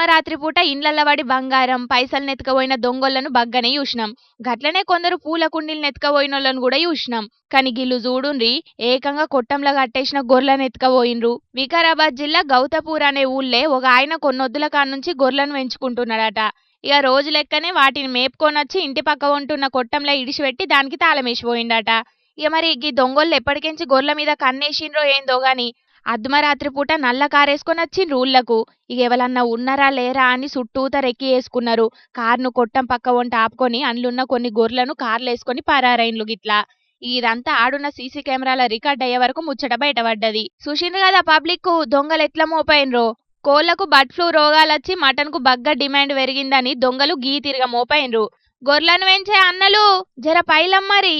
అర్ధమరాత్రి పూట ఇండ్లల్ల పడి బంగారం పైసలు నెత్తుకపోయిన దొంగోళ్లను బగ్గనే చూసినాం. గట్లనే కొందరు పూల కుండీలు నెత్తుకపోయినోళ్ళను కూడా చూసినాం. కానీ గిల్లు చూడుండ్రి, ఏకంగా కొట్టంలో కట్టేసిన గొర్రెలను ఎత్తుకపోయిండ్రు. వికారాబాద్ జిల్లా గౌతపూర్ అనే ఊళ్ళే ఒక ఆయన కొన్నొద్దుల కానుంచి గొర్రెలను పెంచుకుంటున్నాడట. ఇక రోజు లెక్కనే వాటిని మేపుకొనొచ్చి ఇంటి పక్క ఉంటున్న కొట్టంలో ఇడిచిపెట్టి దానికి తాళమేసిపోయిండట. ఇక మరి ఈ దొంగోళ్ళు ఎప్పటికెంచి గొర్రెల మీద కన్నేసిండ్రో ఏందో గాని అర్ధమరాత్రి పూట నల్ల కారేసుకొని వచ్చిండ్రు ఊళ్ళకు. ఇక ఎవరన్నా ఉన్నారా లేరా అని చుట్టూత రెక్కి వేసుకున్నారు. కారును కొట్టం పక్క వంట ఆపుకొని అందులున్న కొన్ని గొర్రెలను కార్లు వేసుకొని పారారైన్లు గిట్లా. ఇదంతా ఆడున్న సీసీ కెమెరాల రికార్డ్ అయ్యే వరకు ముచ్చట బయటపడ్డది. చూసిండ్రు కదా పబ్లిక్ దొంగలు ఎట్లా మోపైనరో. కోళ్లకు బర్డ్ ఫ్లూ రోగాలొచ్చి మటన్ కు బగ్గ డిమాండ్ పెరిగిందని దొంగలు గీ తిరగ మోపైనరు. గొర్రెలను పెంచే అన్నలు జర పైలం మరి.